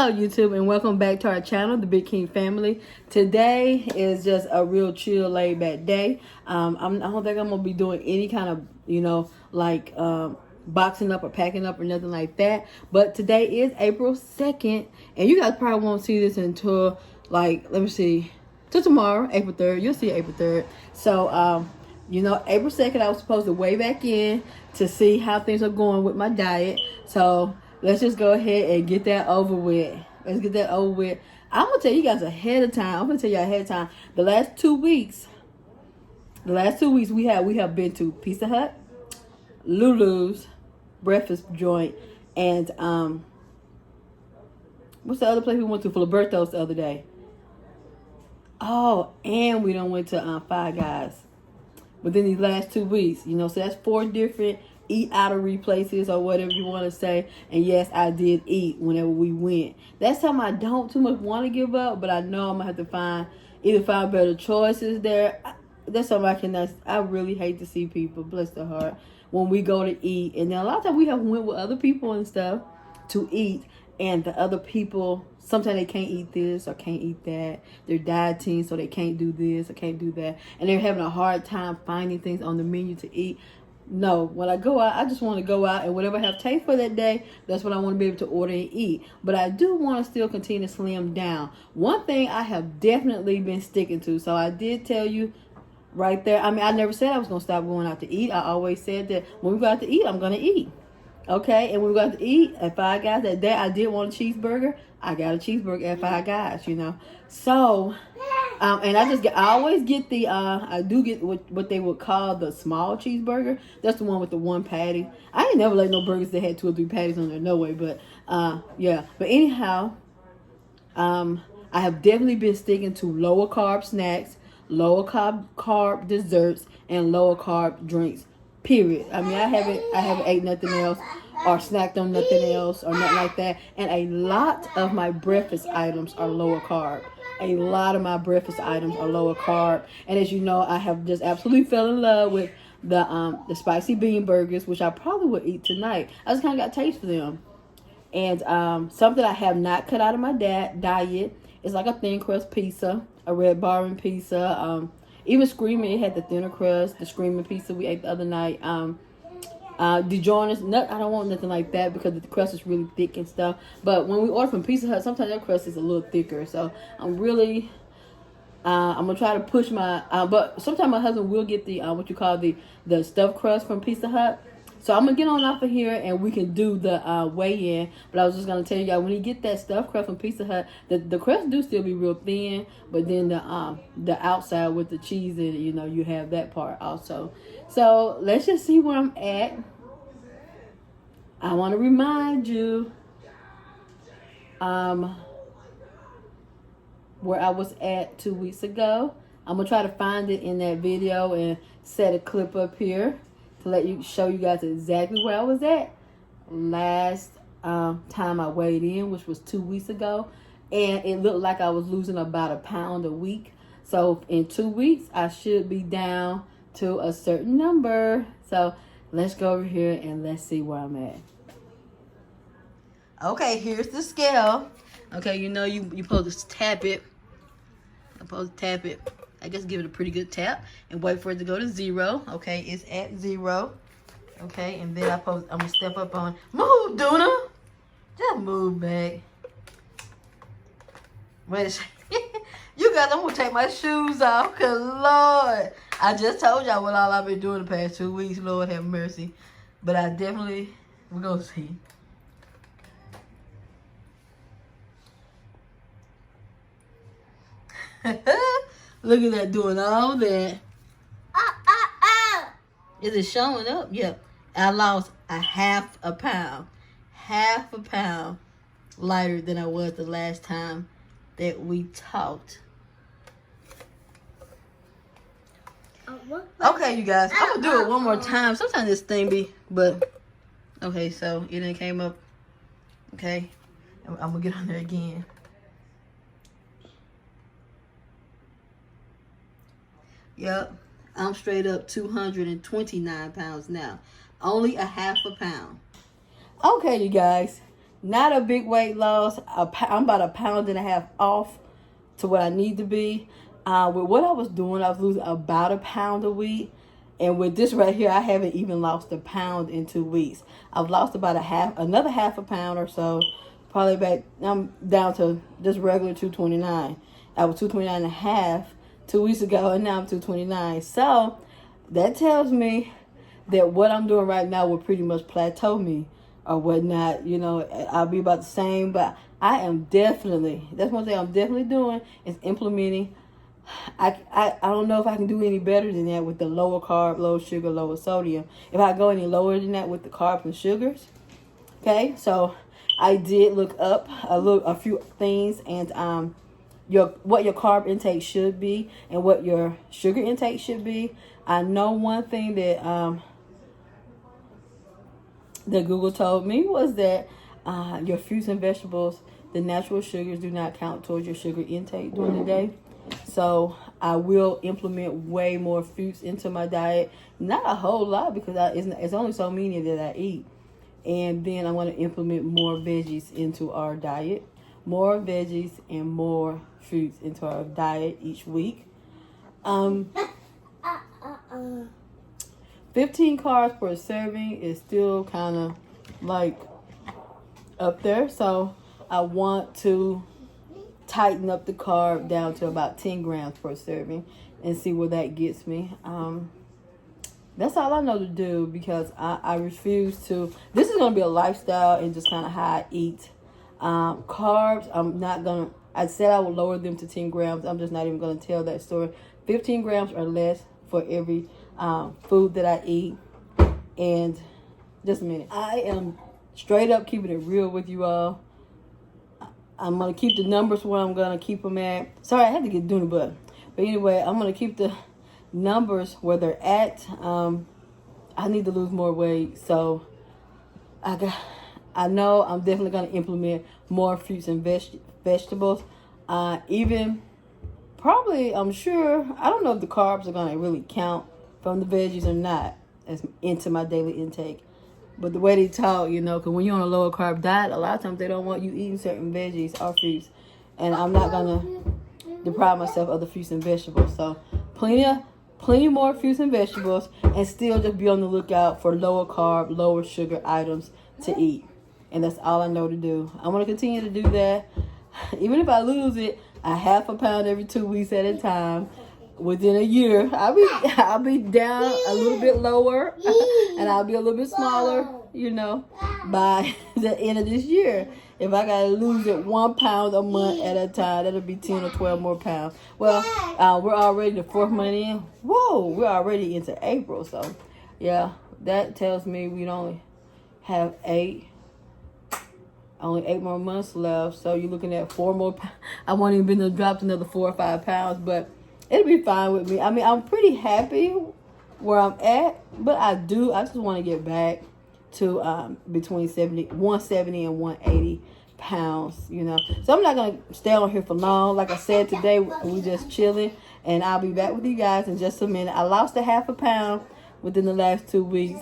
Hello YouTube and welcome back to our channel, The Big King Family. Today is just a real chill, laid back day. I don't think I'm going to be doing any kind of, boxing up or packing up or nothing like that. But today is April 2nd and you guys probably won't see this until till tomorrow, April 3rd. You'll see April 3rd. So, April 2nd I was supposed to weigh back in to see how things are going with my diet. So let's just go ahead and get that over with. Let's get that over with. I'm going to tell you guys ahead of time. I'm going to tell you ahead of time. The last 2 weeks we have been to Pizza Hut, Lulu's, breakfast joint, and what's the other place we went to? Filiberto's the other day. Oh, and we done went to Five Guys within these last 2 weeks. So that's 4 different eat-outery places or whatever you want to say. And yes, I did eat whenever we went. That's something I don't too much want to give up, but I know I'm going to have to find better choices there. That's something I really hate to see people, bless their heart, when we go to eat. And then a lot of times we have went with other people and stuff to eat, and the other people, sometimes they can't eat this or can't eat that. They're dieting, so they can't do this or can't do that. And they're having a hard time finding things on the menu to eat. No, when I go out, I just want to go out and whatever I have taste for that day, that's what I want to be able to order and eat. But I do want to still continue to slim down. One thing I have definitely been sticking to, so I did tell you right there. I mean, I never said I was going to stop going out to eat. I always said that when we go out to eat, I'm going to eat. Okay, and when we go out to eat at Five Guys that day, I did want a cheeseburger. I got a cheeseburger at Five Guys, So, and I always get I do get what they would call the small cheeseburger. That's the one with the 1 patty. I ain't never like no burgers that had 2 or 3 patties on there, no way. But, yeah. But anyhow, I have definitely been sticking to lower carb snacks, lower carb desserts, and lower carb drinks. Period. I mean, I haven't ate nothing else or snacked on nothing else or nothing like that. And a lot of my breakfast items are lower carb. A lot of my breakfast items are lower carb. And as you know, I have just absolutely fell in love with the spicy bean burgers, which I probably would eat tonight. I just kind of got taste for them. And something I have not cut out of my diet is like a thin crust pizza, a Red Baron pizza. Even Screaming, it had the thinner crust. The Screaming pizza we ate the other night. DiGiorno's, I don't want nothing like that because the crust is really thick and stuff. But when we order from Pizza Hut, sometimes their crust is a little thicker. So I'm really, I'm gonna try to push my. But sometimes my husband will get the what you call the stuffed crust from Pizza Hut. So I'm gonna get on off of here and we can do the weigh-in. But I was just gonna tell you guys, when you get that stuffed crust from Pizza Hut, the crust do still be real thin, but then the outside with the cheese in it, you have that part also. So let's just see where I'm at. I want to remind you where I was at 2 weeks ago. I'm gonna try to find it in that video and set a clip up here to show you guys exactly where I was at last time I weighed in, which was 2 weeks ago. And it looked like I was losing about 1 pound a week. So in 2 weeks, I should be down to a certain number. So let's go over here and let's see where I'm at. Okay, here's the scale. Okay, you supposed to tap it. I'm supposed to tap it. I guess give it a pretty good tap and wait for it to go to 0. Okay, it's at 0. Okay, and then I'm gonna step up on. Move, Duna. Just move back. Wait a second. You guys, I'm gonna take my shoes off, cause Lord, I just told y'all what all I've been doing the past 2 weeks. Lord have mercy. But we're gonna see. Look at that doing all that. Is it showing up? Yep. I lost a half a pound. Half a pound lighter than I was the last time that we talked. Okay, you guys. I'm going to do it one more time. Sometimes this thing but okay, so it done came up. Okay. I'm going to get on there again. Yep, I'm straight up 229 pounds now. Only a half a pound. Okay, you guys. Not a big weight loss. I'm about 1.5 pounds off to what I need to be. With what I was doing, I was losing about 1 pound a week. And with this right here, I haven't even lost 1 pound in 2 weeks. I've lost about another half a pound or so. Probably back, I'm down to just regular 229. I was 229.5 2 weeks ago, and now I'm 229. So that tells me that what I'm doing right now will pretty much plateau me or whatnot. You know, I'll be about the same, but I am definitely, that's one thing I'm definitely doing is implementing. I don't know if I can do any better than that with the lower carb, low sugar, lower sodium. If I go any lower than that with the carbs and sugars, okay. So I did look up a few things, and what your carb intake should be and what your sugar intake should be. I know one thing that that Google told me was that your fruits and vegetables, the natural sugars, do not count towards your sugar intake during the day. So I will implement way more fruits into my diet. Not a whole lot, because it's only so many that I eat. And then I want to implement more veggies into our diet. More veggies and more fruits into our diet each week. 15 carbs per serving is still kind of like up there. So I want to tighten up the carb down to about 10 grams per serving and see where that gets me. That's all I know to do, because I refuse to. This is going to be a lifestyle and just kind of how I eat. Carbs, I'm not going to. I said I would lower them to 10 grams. I'm just not even going to tell that story. 15 grams or less for every food that I eat. And just a minute. I am straight up keeping it real with you all. I'm going to keep the numbers where I'm going to keep them at. Sorry, I had to get doing it, but anyway, I'm going to keep the numbers where they're at. I need to lose more weight, so I know I'm definitely going to implement more fruits and vegetables. Even probably, I'm sure, I don't know if the carbs are going to really count from the veggies or not as into my daily intake. But the way they talk, you know, because when you're on a lower carb diet, a lot of times they don't want you eating certain veggies or fruits. And I'm not going to deprive myself of the fruits and vegetables. So plenty more fruits and vegetables, and still just be on the lookout for lower carb, lower sugar items to eat. And that's all I know to do. I'm going to continue to do that. Even if I lose it, 1/2 pound every 2 weeks at a time. Within a year, I'll be down a little bit lower, and I'll be a little bit smaller, you know, by the end of this year. If I gotta lose it 1 pound a month at a time, that'll be 10 or 12 more pounds. Well, we're already the 4th month in. Whoa, we're already into April, so yeah, that tells me we only have 8 more months left. So you're looking at 4 more. I won't even been dropped another 4 or 5 pounds, but it'll be fine with me. I mean, I'm pretty happy where I'm at, but I just want to get back to between 170 and 180 pounds, you know. So I'm not going to stay on here for long. Like I said, today we just chilling, and I'll be back with you guys in just a minute. I lost 1/2 pound within the last 2 weeks.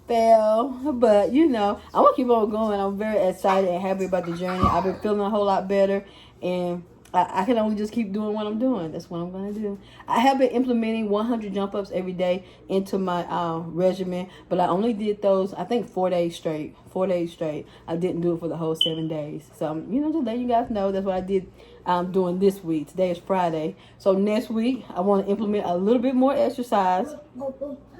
Fell, but you know, I'm going to keep on going. I'm very excited and happy about the journey. I've been feeling a whole lot better, and I can only just keep doing what I'm doing. That's what I'm going to do. I have been implementing 100 jump ups every day into my regimen, but I only did those, I think, 4 days straight. 4 days straight. I didn't do it for the whole 7 days. So, you know, to let you guys know, that's what I did doing this week. Today is Friday. So next week, I want to implement a little bit more exercise.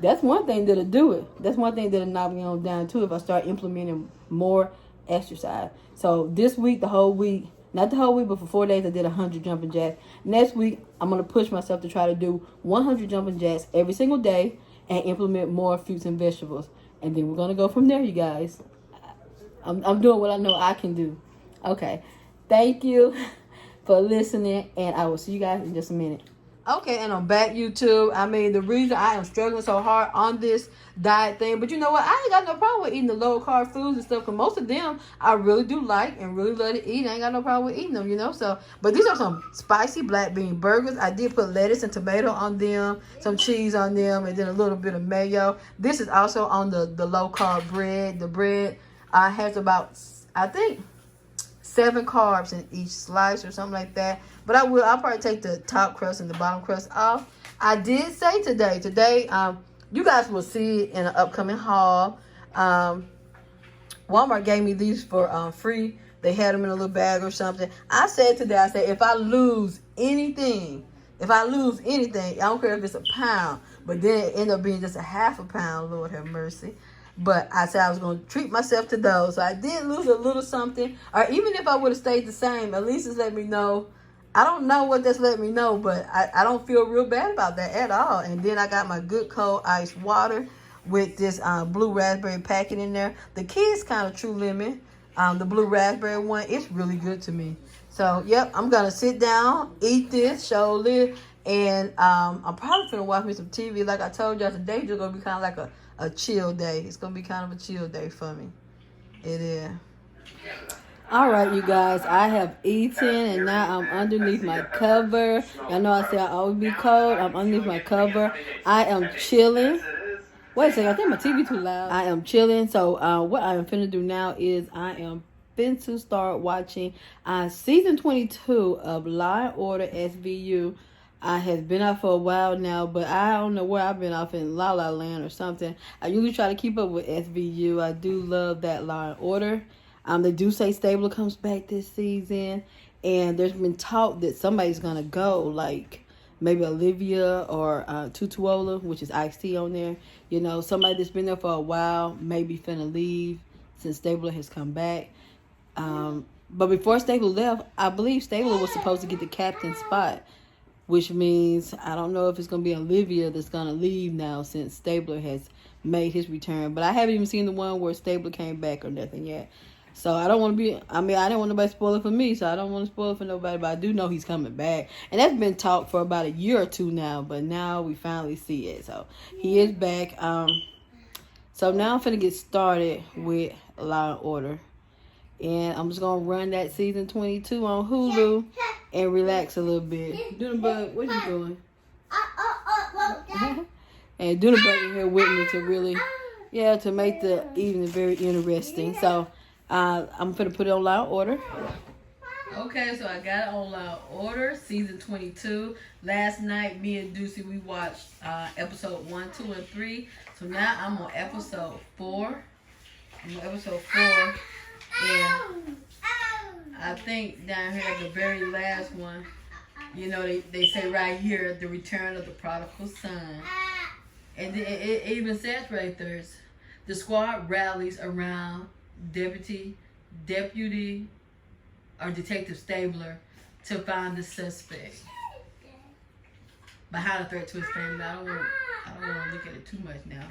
That's one thing that'll do it. That's one thing that'll knock me on down too, if I start implementing more exercise. So this week, the whole week, not the whole week, but for 4 days, I did 100 jumping jacks. Next week, I'm going to push myself to try to do 100 jumping jacks every single day and implement more fruits and vegetables. And then we're going to go from there, you guys. I'm doing what I know I can do. Okay. Thank you for listening, and I will see you guys in just a minute. Okay, and I'm back, YouTube. I mean, the reason I am struggling so hard on this diet thing, but you know what? I ain't got no problem with eating the low carb foods and stuff, because most of them I really do like and really love to eat. I ain't got no problem with eating them, you know. So, but these are some spicy black bean burgers. I did put lettuce and tomato on them, some cheese on them, and then a little bit of mayo. This is also on the low carb bread. The bread has about, I think, 7 carbs in each slice or something like that. But I'll probably take the top crust and the bottom crust off. I did say today, you guys will see it in an upcoming haul. Walmart gave me these for free. They had them in a little bag or something. I said today, if I lose anything, I don't care if it's a pound, but then it ended up being just a half a pound, Lord have mercy. But I said I was going to treat myself to those. So I did lose a little something. Or even if I would have stayed the same, at least it's let me know. I don't know what that's let me know, but I don't feel real bad about that at all. And then I got my good cold ice water with this blue raspberry packet in there. The kids kind of True Lemon, the blue raspberry one, it's really good to me. So, yep, I'm going to sit down, eat this, shoulder, and I'm probably going to watch me some TV. Like I told y'all, today's just going to be kind of like a chill day. It's going to be kind of a chill day for me. It is. All right, you guys, I have eaten, and now I'm underneath my cover. Y'all know I say I always be cold. I'm underneath my cover. I am chilling. Wait a second, I think my TV too loud. I am chilling. So what I am finna do now is I am finna start watching season 22 of Law & Order SVU. I has been out for a while now, but I don't know where I've been off in La La Land or something. I usually try to keep up with SVU. I do love that Law & Order. They do say Stabler comes back this season, and there's been talk that somebody's gonna go, like maybe Olivia or Tutuola, which is Ice-T on there. You know, somebody that's been there for a while, maybe finna leave since Stabler has come back. But before Stabler left, I believe Stabler was supposed to get the captain spot, which means I don't know if it's gonna be Olivia that's gonna leave now since Stabler has made his return. But I haven't even seen the one where Stabler came back or nothing yet. So I don't want to be, I didn't want nobody to spoil it for me, so I don't want to spoil it for nobody, but I do know he's coming back. And that's been talked for about a year or two now, but now we finally see it. So he is back. So now I'm finna get started with Law & Order. And I'm just going to run that season 22 on Hulu and relax a little bit. Dunabug, what you doing? And Dunabug in here with me to really, to make the evening very interesting. So I'm going to put it on Law & Order. Okay, so I got it on Law & Order, season 22. Last night, me and Deucey, we watched episode 1, 2, and 3. So now I'm on episode 4. And I think down here at the very last one, you know, they say right here, the return of the prodigal son. And it even says right there, the squad rallies around Deputy or Detective Stabler to find the suspect behind the threat to his family. I don't want to look at it too much now.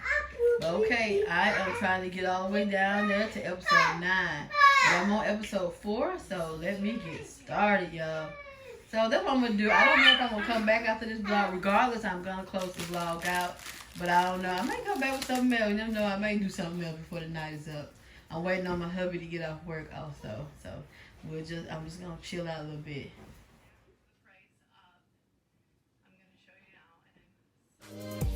But okay, I am trying to get all the way down there to episode 9. But I'm on episode 4, so let me get started, y'all. So that's what I'm going to do. I don't know if I'm going to come back after this vlog. Regardless, I'm going to close the vlog out. But I don't know. I might come back with something else. You never know. I may do something else before the night is up. I'm waiting on my hubby to get off work also. So I'm just going to chill out a little bit. I'm going to show you now.